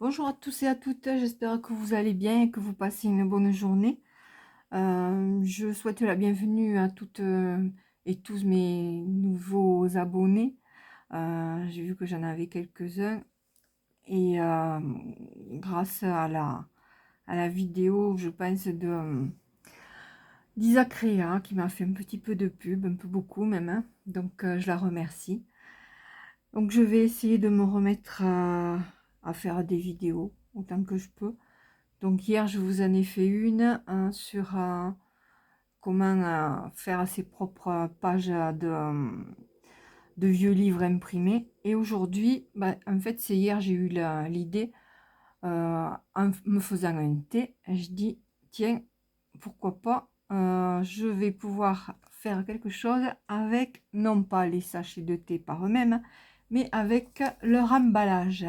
Bonjour à tous et à toutes, j'espère que vous allez bien et que vous passez une bonne journée. Je souhaite la bienvenue à toutes et tous mes nouveaux abonnés. J'ai vu que j'en avais quelques-uns et grâce à la vidéo, je pense, d'Isa Créa qui m'a fait un petit peu de pub, un peu beaucoup même, hein. Donc je la remercie. Donc je vais essayer de me remettre à faire des vidéos autant que je peux. Donc hier, je vous en ai fait une sur comment faire ses propres pages de vieux livres imprimés. Et aujourd'hui, bah, en fait, c'est hier, j'ai eu l'idée, en me faisant un thé, je dis, tiens, pourquoi pas, je vais pouvoir faire quelque chose avec, non pas les sachets de thé par eux-mêmes, mais avec leur emballage,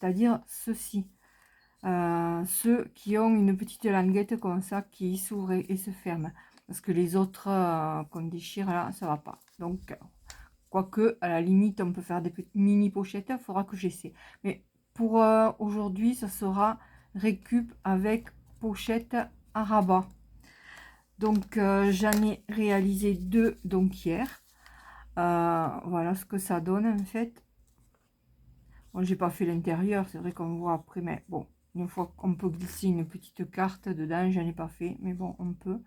c'est-à-dire ceci. Ceux qui ont une petite languette comme ça qui s'ouvre et se ferme. Parce que les autres qu'on déchire là, ça va pas. Donc, quoique, à la limite, on peut faire des petites mini pochettes, il faudra que j'essaie. Mais pour aujourd'hui, ça sera récup avec pochette à rabat. Donc, j'en ai réalisé deux donc hier. Voilà ce que ça donne en fait. Bon, j'ai pas fait l'intérieur, c'est vrai qu'on voit après, mais bon, une fois qu'on peut glisser une petite carte dedans, j'en ai pas fait, mais bon, on peut.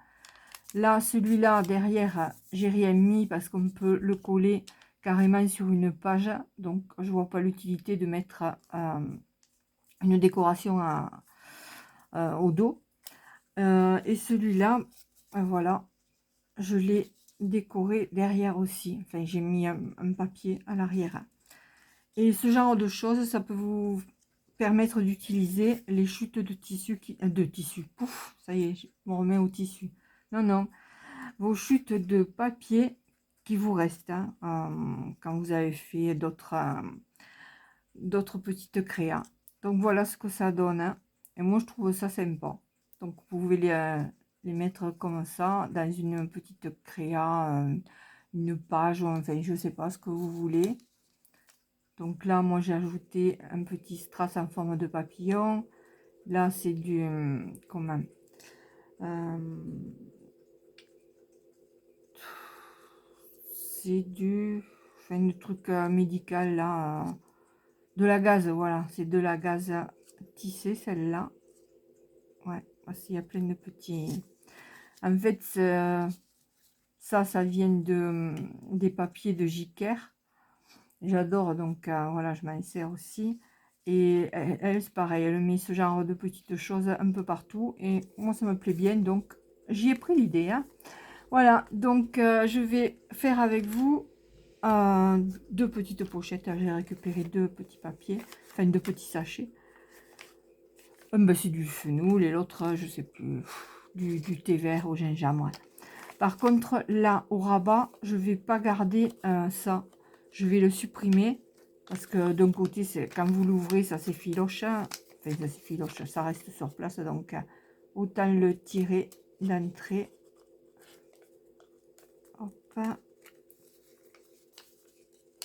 Là, celui-là, derrière, j'ai rien mis parce qu'on peut le coller carrément sur une page, donc je vois pas l'utilité de mettre une décoration au dos. Et celui-là, voilà, je l'ai décoré derrière aussi. Enfin, j'ai mis un papier à l'arrière. Et ce genre de choses, ça peut vous permettre d'utiliser les chutes de tissu de tissu. Pouf, ça y est, je me remets au tissu. Non, non, vos chutes de papier qui vous restent hein, quand vous avez fait d'autres petites créas. Donc voilà ce que ça donne. Hein. Et moi, je trouve ça sympa. Donc vous pouvez les mettre comme ça dans une petite créa, une page, ou enfin, je sais pas ce que vous voulez. Donc là, moi, j'ai ajouté un petit strass en forme de papillon. Là, c'est du... comment c'est du... Enfin, le truc médical, là. De la gaze, voilà. C'est de la gaze tissée, celle-là. Ouais, voici, il y a plein de petits... En fait, ça vient des papiers de Jiker. J'adore, donc voilà, je m'en sers aussi. Et elle, c'est pareil, elle met ce genre de petites choses un peu partout. Et moi, ça me plaît bien, donc j'y ai pris l'idée. Hein. Voilà, donc je vais faire avec vous deux petites pochettes. J'ai récupéré deux petits papiers, enfin deux petits sachets. Ben, c'est du fenoul et l'autre, je sais plus, du thé vert au gingembre. Par contre, là, au rabat, je vais pas garder ça. Je vais le supprimer. Parce que d'un côté, quand vous l'ouvrez, ça s'effiloche. Enfin, ça s'effiloche, ça reste sur place. Donc, autant le tirer d'entrée. Hop.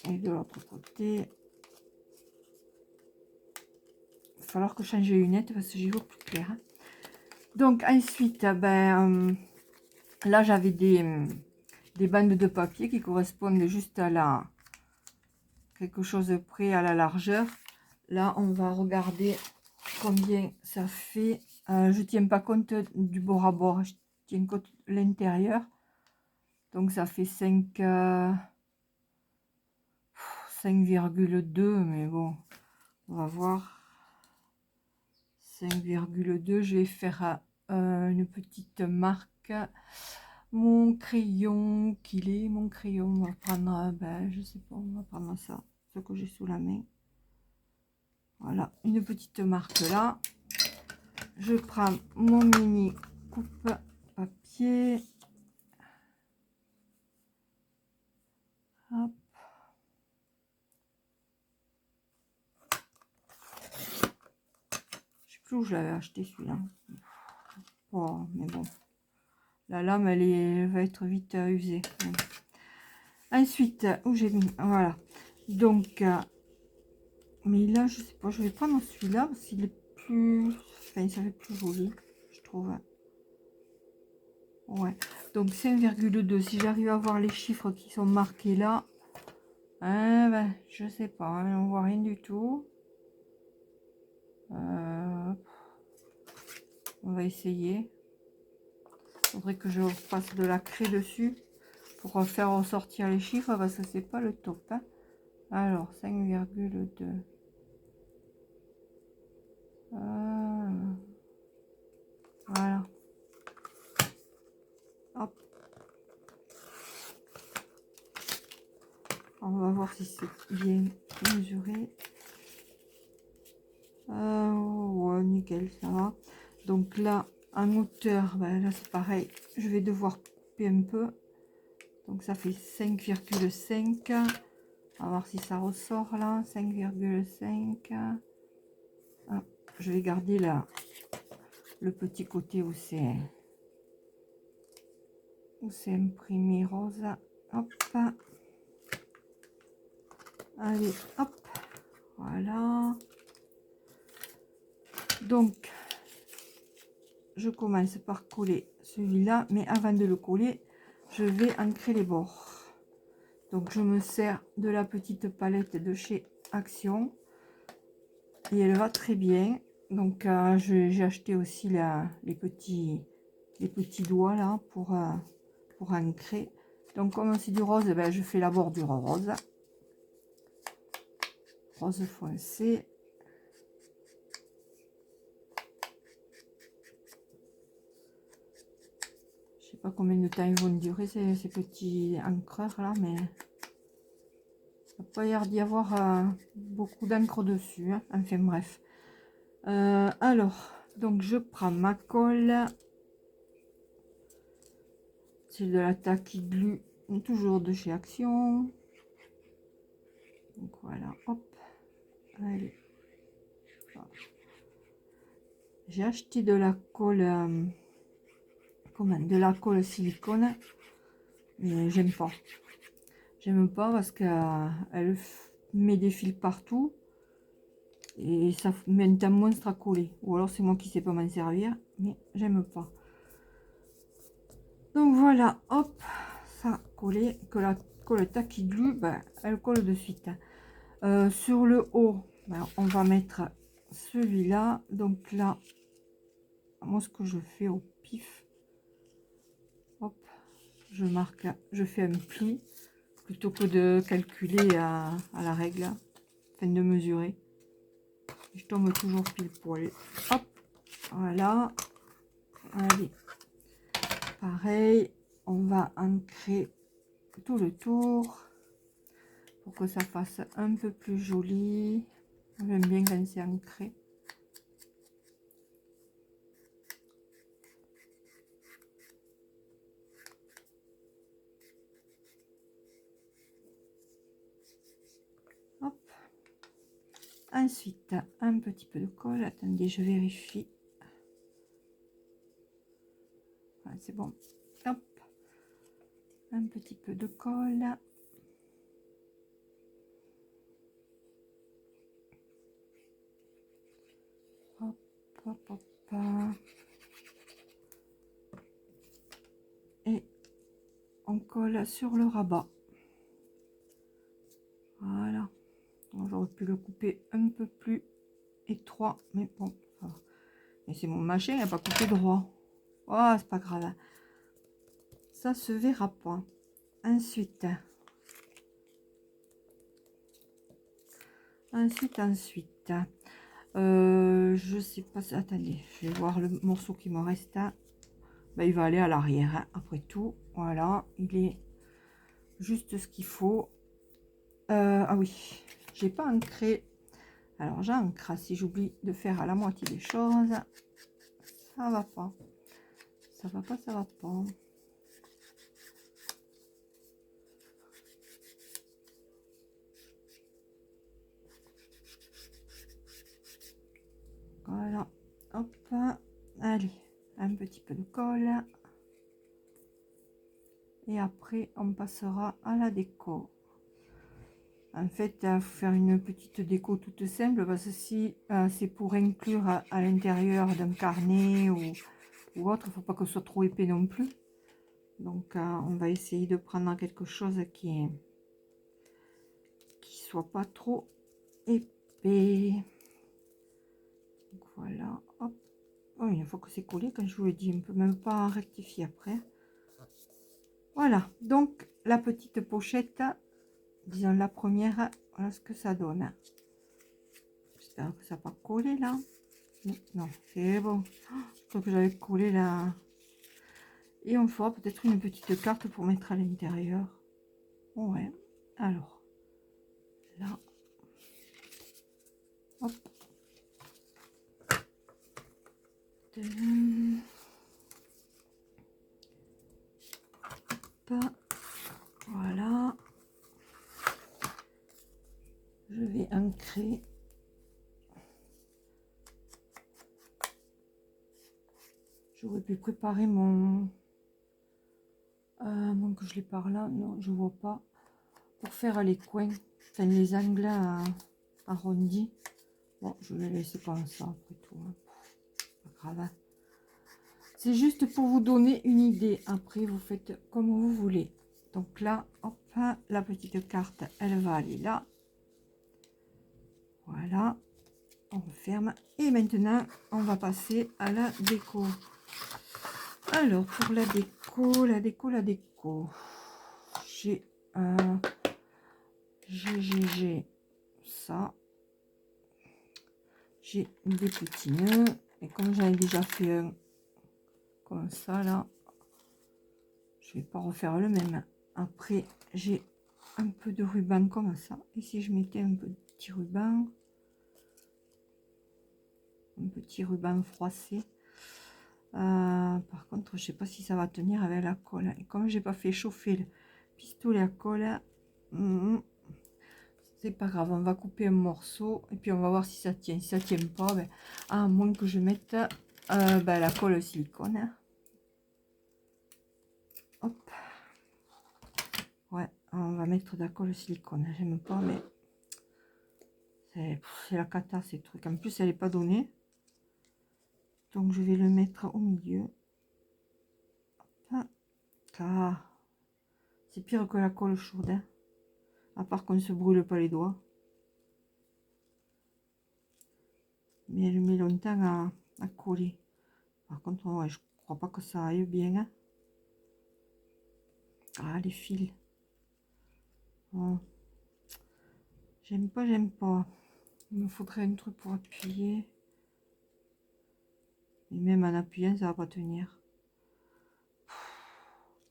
Et de l'autre côté. Il va falloir que je change les lunettes parce que j'y vois plus clair. Hein. Donc, ensuite, ben, là, j'avais des bandes de papier qui correspondent juste à quelque chose près à la largeur. Là, on va regarder combien ça fait. Je tiens pas compte du bord à bord, je tiens compte de l'intérieur. Donc, ça fait 5,2, mais bon, on va voir. 5,2, je vais faire une petite marque. Mon crayon, qu'il est mon crayon, on va prendre, ben, je sais pas, on va prendre ça, ce que j'ai sous la main. Voilà, une petite marque là. Je prends mon mini coupe papier. Hop. Je sais plus où je l'avais acheté celui-là. Oh, mais bon. La lame, elle va être vite usée. Ensuite, où j'ai mis, voilà. Donc, Mais là, je sais pas, je vais prendre celui-là parce qu'il est plus... Enfin, ça fait plus joli, je trouve. Ouais, donc 5,2. Si j'arrive à voir les chiffres qui sont marqués là, hein, ben, je sais pas, hein, on voit rien du tout. On va essayer. Il faudrait que je fasse de la craie dessus pour faire ressortir les chiffres parce que c'est pas le top. Hein. Alors, 5,2. Voilà. Hop. On va voir si c'est bien mesuré. Ouais, nickel, ça va. Donc là, en hauteur, ben là c'est pareil. Je vais devoir couper un peu. Donc ça fait 5,5. On va voir si ça ressort là. 5,5. Je vais garder là le petit côté où c'est imprimé rose. Hop. Allez, hop. Voilà. Donc, je commence par coller celui-là, mais avant de le coller, je vais ancrer les bords. Donc, je me sers de la petite palette de chez Action et elle va très bien. Donc, j'ai acheté aussi les petits doigts là pour ancrer. Donc, comme c'est du rose, ben, je fais la bordure rose foncé. Je sais pas combien de temps ils vont durer ces petits encreurs là, mais il va pas l'air d'y avoir beaucoup d'encre dessus. Hein. Enfin bref. Alors, donc je prends ma colle. C'est de la Tacky Glue, toujours de chez Action. Donc voilà, hop. Allez. J'ai acheté de la colle, de la colle silicone, mais j'aime pas. J'aime pas parce qu'elle met des fils partout et ça met un temps monstre à coller. Ou alors c'est moi qui sais pas m'en servir, mais j'aime pas. Donc voilà, hop, ça collé, que la colle Tacky Glue, ben, elle colle de suite. Sur le haut, ben, on va mettre celui-là. Donc là, moi ce que je fais au pif, hop, je marque, je fais un pli plutôt que de calculer à la règle, afin de mesurer. Je tombe toujours pile poil. Hop, voilà. Allez, pareil, on va ancrer tout le tour pour que ça fasse un peu plus joli. J'aime bien quand c'est ancré. Hop. Ensuite, un petit peu de colle. Attendez, je vérifie. Voilà, c'est bon. Hop. Un petit peu de colle. Hop, hop, hop. Et on colle sur le rabat. Voilà. J'aurais pu le couper un peu plus étroit, mais bon, ça va. Mais c'est mon machin, il n'a pas coupé droit. Oh, c'est pas grave. Ça se verra pas. Ensuite, je sais pas. Attendez, je vais voir le morceau qui me reste. Ben, il va aller à l'arrière, hein, après tout. Voilà, il est juste ce qu'il faut. Ah oui, j'ai pas ancré. Alors j'ancre si j'oublie de faire à la moitié des choses. Ça va pas. Ça va pas, ça va pas. Voilà, hop, allez, un petit peu de colle. Et après, on passera à la déco. En fait, il faut faire une petite déco toute simple, parce que si c'est pour inclure à l'intérieur d'un carnet ou autre, il ne faut pas que ce soit trop épais non plus. Donc on va essayer de prendre quelque chose qui soit pas trop épais. Donc voilà, hop. Oh, une fois que c'est collé, quand je vous le dis, on peut même pas rectifier après. Voilà, donc la petite pochette, disons la première, voilà ce que ça donne. J'espère que ça n'a pas collé là. Non, c'est bon. Je crois que j'avais collé là. Et on fera peut-être une petite carte pour mettre à l'intérieur. Ouais, alors là, hop. Voilà, je vais ancrer. J'aurais pu préparer mon que je l'ai par là, non je vois pas, pour faire les coins, enfin les angles arrondis. Bon, je vais laisser comme ça après tout, hein. Pas grave, hein. C'est juste pour vous donner une idée, après vous faites comme vous voulez. Donc là, hop, la petite carte elle va aller là, voilà, on ferme. Et maintenant on va passer à la déco. Alors pour la déco, j'ai ça, j'ai des petits nœuds, et comme j'en ai déjà fait un comme ça là, je vais pas refaire le même. Après j'ai un peu de ruban comme ça, et si je mettais un petit ruban froissé, par contre je sais pas si ça va tenir avec la colle, et comme j'ai pas fait chauffer le pistolet à colle, c'est pas grave, on va couper un morceau et puis on va voir si ça tient. Si ça tient pas, ben, à moins que je mette la colle silicone, hein. Hop, ouais, on va mettre de la colle silicone. J'aime pas, mais c'est la cata ces trucs. En plus elle est pas donnée, donc je vais le mettre au milieu. Hop, car c'est pire que la colle chaude, hein. À part qu'on ne se brûle pas les doigts, mais elle met longtemps à coller. Par contre, ouais, je crois pas que ça aille bien, hein. Ah, les fils, oh. J'aime pas, j'aime pas. Il me faudrait un truc pour appuyer, et même en appuyant ça va pas tenir.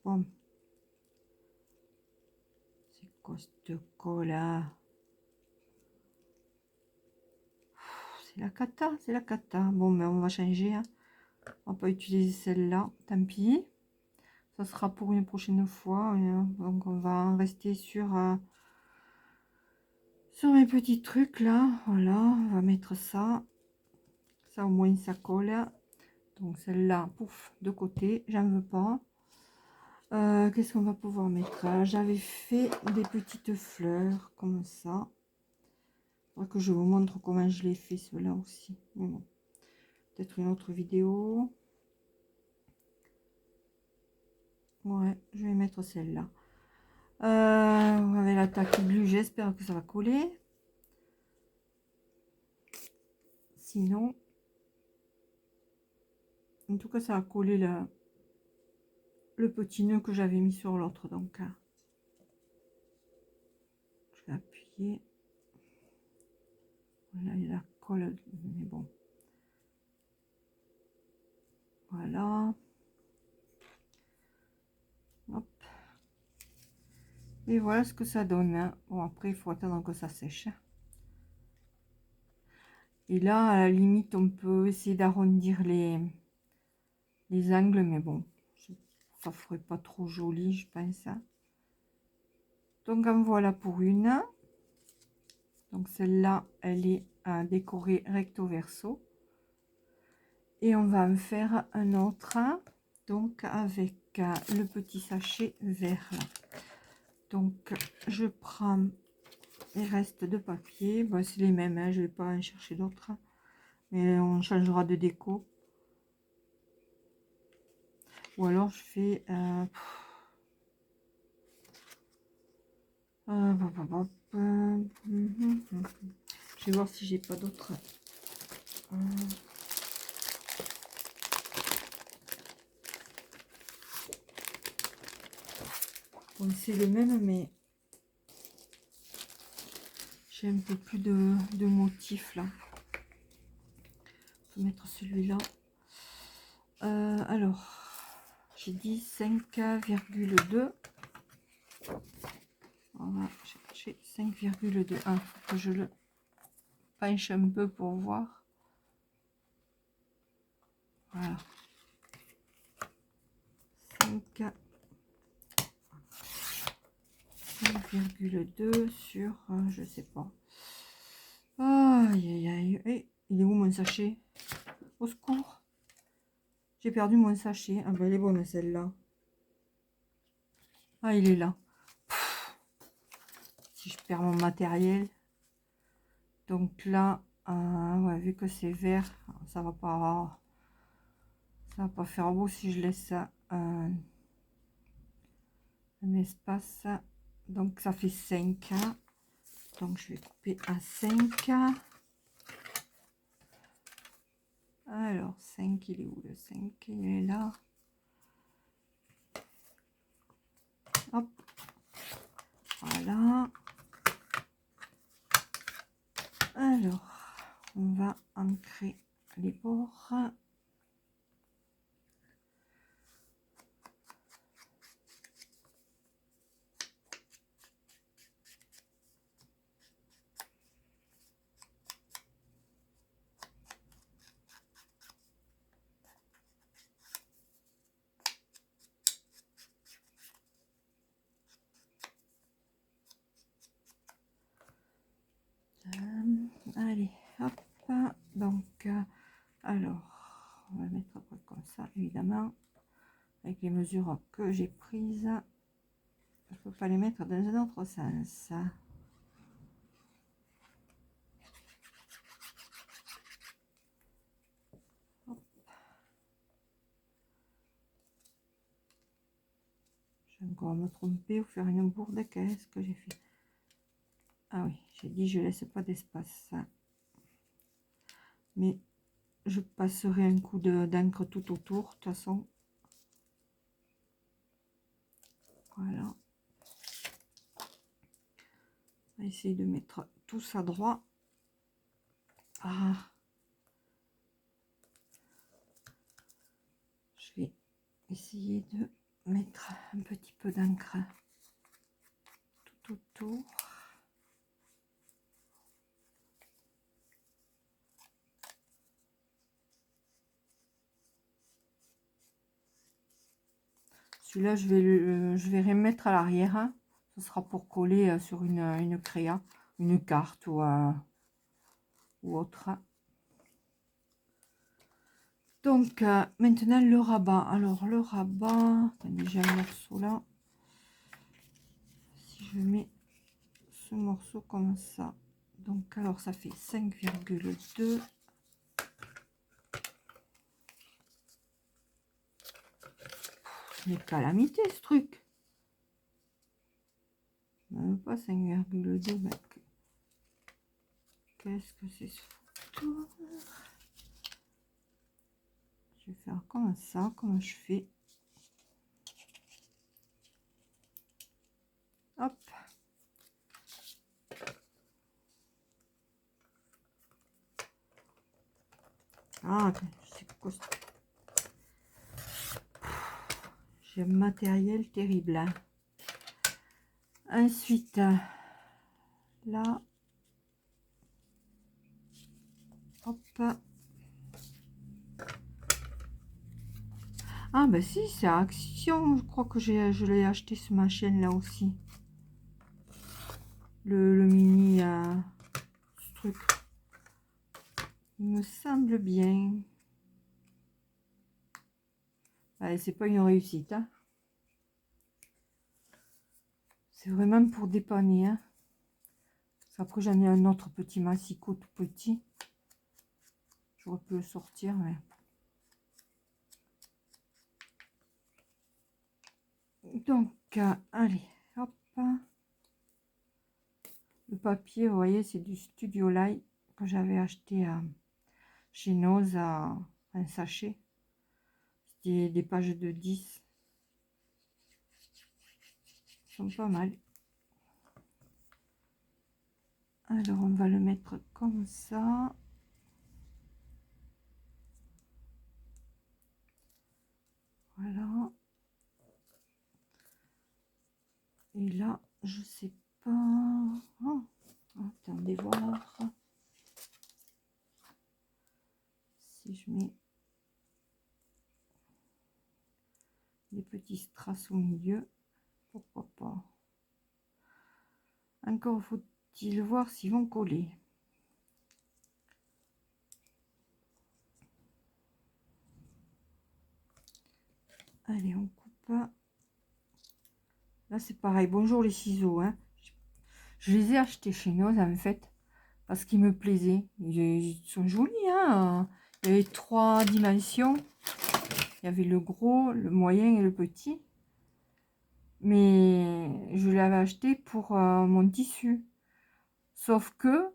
Bon, c'est quoi cette colle là? C'est la cata, c'est la cata. Bon, mais on va changer, hein. On va pas utiliser celle-là, tant pis. Ça sera pour une prochaine fois, hein. Donc on va en rester sur mes petits trucs là. Voilà, on va mettre ça. Ça au moins ça colle. Donc celle-là, pouf, de côté, j'en veux pas. Qu'est-ce qu'on va pouvoir mettre? J'avais fait des petites fleurs comme ça. Faudra que je vous montre comment je l'ai fait, cela aussi. Mais bon, peut-être une autre vidéo. Ouais, je vais mettre celle-là. Avec l'attaque bleue, j'espère que ça va coller. Sinon, en tout cas, ça va coller le petit nœud que j'avais mis sur l'autre. Donc, je vais appuyer. Voilà, il y a la colle, mais bon. Voilà. Hop. Et voilà ce que ça donne, hein. Bon, après, il faut attendre que ça sèche. Et là, à la limite, on peut essayer d'arrondir les angles, mais bon, ça ferait pas trop joli, je pense. Donc, en voilà pour une. Donc, celle-là, elle est décorée recto verso. Et on va en faire un autre, donc avec le petit sachet vert là. Donc je prends les restes de papier. Bon, c'est les mêmes, hein, je vais pas en chercher d'autres. Mais on changera de déco. Ou alors je fais... je vais voir si j'ai pas d'autres. Bon, c'est le même, mais j'ai un peu plus de motifs là. Je vais mettre celui-là. Alors, j'ai dit 5,2. On va chercher 5,2. Ah, faut que je le penche un peu pour voir. Voilà. 5,2 sur, je sais pas. Aïe, aïe, aïe. Eh, il est où mon sachet? Au secours. J'ai perdu mon sachet. Ah ben, elle est bonne celle-là. Ah, il est là. Si je perds mon matériel. Donc là, ouais, vu que c'est vert, ça va pas faire beau si je laisse un espace. Donc ça fait 5. Donc je vais couper à 5. Alors 5, il est où le 5? Il est là. Hop. Voilà. Alors, on va ancrer les bords. Allez, hop. Donc, alors, on va mettre après comme ça, évidemment, avec les mesures que j'ai prises. Je peux pas les mettre dans un autre sens. Hop. Je vais encore me tromper ou faire une bourde. Qu'est-ce que j'ai fait? Ah oui, j'ai dit je laisse pas d'espace. Mais je passerai un coup d'encre tout autour, de toute façon. Voilà. On va essayer de mettre tout ça droit. Ah. Je vais essayer de mettre un petit peu d'encre tout autour. Celui-là, je vais remettre à l'arrière. Hein. Ce sera pour coller sur une créa, une carte ou autre. Donc, maintenant le rabat. Alors, le rabat, déjà un morceau là. Si je mets ce morceau comme ça. Donc, alors, ça fait 5,2. Mais calamité ce truc. Même pas 5,2. Qu'est-ce que c'est ce photo? Je vais faire comme ça, comme je fais. Hop. Ah, c'est quoi ça? J'ai un matériel terrible. Hein. Ensuite, là. Hop. Ah, bah si, c'est Action. Je crois que je l'ai acheté sur ma chaîne là aussi. Le mini ce truc. Il me semble bien. Allez, c'est pas une réussite. Hein. C'est vraiment pour dépanner. Hein. Après, j'en ai un autre petit massicot tout petit. J'aurais pu le sortir, mais... Donc, allez, hop. Le papier, vous voyez, c'est du Studio Light que j'avais acheté chez Noz à un sachet. C'était des pages de 10. Ils sont pas mal. Alors, on va le mettre comme ça. Voilà. Et là, je sais pas. Oh, attendez voir. Si je mets des petits strass au milieu, pourquoi pas. Encore faut-il voir s'ils vont coller. Allez, on coupe. Là, c'est pareil. Bonjour les ciseaux. Hein. Je les ai achetés chez nous, en fait, parce qu'ils me plaisaient. Ils sont jolis. Hein. Il y avait 3 dimensions. Il y avait le gros, le moyen et le petit. Mais je l'avais acheté pour mon tissu. Sauf que,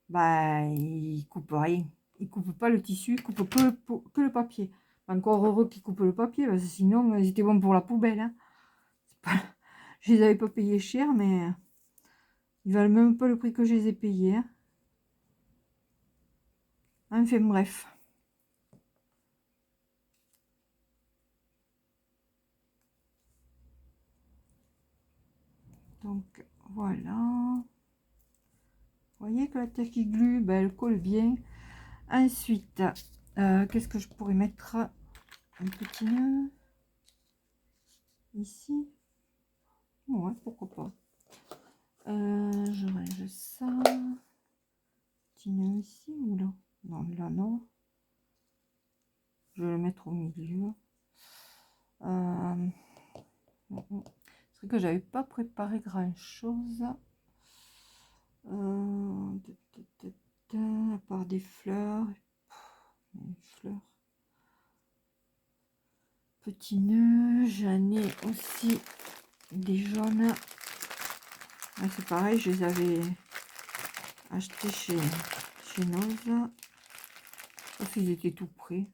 bah, il coupe rien. Il coupe pas le tissu, il coupe que le papier. Encore heureux qu'il coupe le papier, parce que sinon, ils étaient bons pour la poubelle. Hein. Je les avais pas payés cher, mais ils valent même pas le prix que je les ai payés. Hein. Enfin, bref. Donc, voilà. Vous voyez que la tacky glue, ben, elle colle bien. Ensuite, qu'est-ce que je pourrais mettre? Un petit nœud. Ici. Ouais, pourquoi pas. Je range ça. Petit nœud ici ou là? Non, là, non. Je vais le mettre au milieu. C'est vrai que j'avais pas préparé grand chose. À part des fleurs. Petit nœud. J'en ai aussi des jaunes. C'est pareil, je les avais achetés chez Noz. Parce qu'ils étaient tout prêts.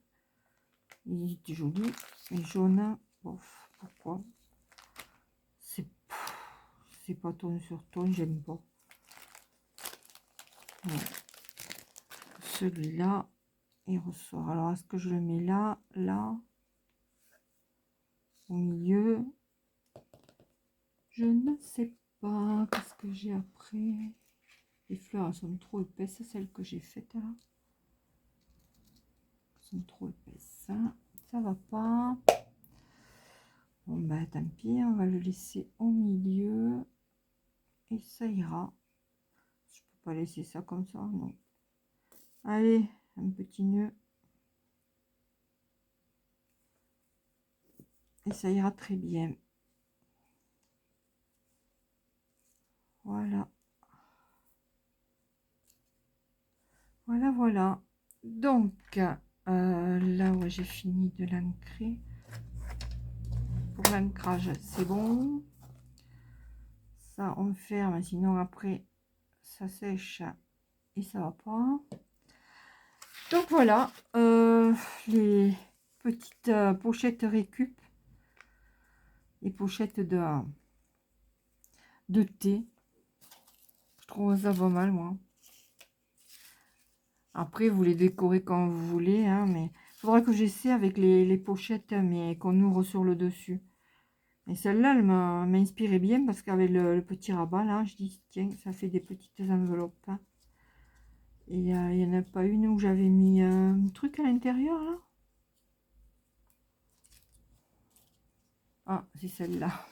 Ils étaient jolis. Et jaunes, bof, pourquoi? C'est pas ton sur ton, j'aime pas. Ouais. Celui-là, il ressort. Alors, est-ce que je le mets là, au milieu? Je ne sais pas. Qu'est-ce que j'ai après? Les fleurs, elles sont trop épaisses, celles que j'ai faites là. Elles sont trop épaisses. Ça va pas. Bon, bah tant pis, on va le laisser au milieu. Et ça ira. Je peux pas laisser ça comme ça, non. Allez, un petit nœud. Et ça ira très bien. Voilà. Voilà. Donc, là où j'ai fini de l'ancrer. Pour l'ancrage, c'est bon. Ça, on ferme, sinon après, ça sèche et ça va pas. Donc voilà, les petites pochettes récup. Les pochettes de thé. Je trouve ça pas mal, moi. Après, vous les décorez quand vous voulez, hein, mais il faudra que j'essaie avec les pochettes, mais qu'on ouvre sur le dessus. Et celle-là, elle m'a inspiré bien parce qu'avec le petit rabat, là, je dis, tiens, ça fait des petites enveloppes. Hein. Et il n'y en a pas une où j'avais mis un truc à l'intérieur, là. Ah, c'est celle-là.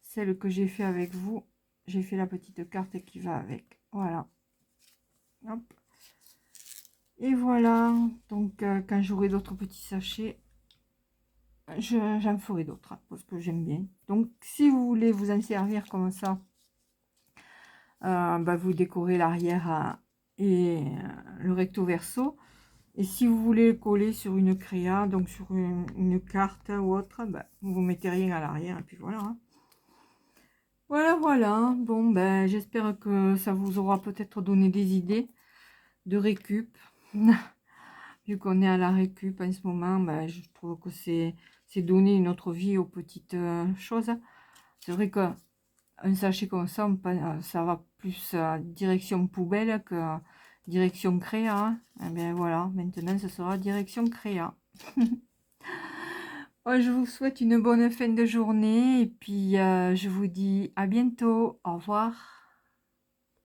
Celle que j'ai fait avec vous. J'ai fait la petite carte qui va avec. Voilà. Hop. Et voilà. Donc, quand j'aurai d'autres petits sachets, j'en ferai d'autres. Parce que j'aime bien. Donc, si vous voulez vous en servir comme ça, vous décorez l'arrière et le recto verso. Et si vous voulez le coller sur une créa, donc sur une carte ou autre, vous mettez rien à l'arrière et puis voilà, hein. Voilà, voilà. Bon, j'espère que ça vous aura peut-être donné des idées de récup. Vu qu'on est à la récup en ce moment, je trouve que c'est donner une autre vie aux petites choses. C'est vrai qu'un sachet comme ça, ça va plus direction poubelle que direction créa, hein. Eh bien voilà, maintenant ce sera direction créa. Ouais, je vous souhaite une bonne fin de journée et puis je vous dis à bientôt. Au revoir.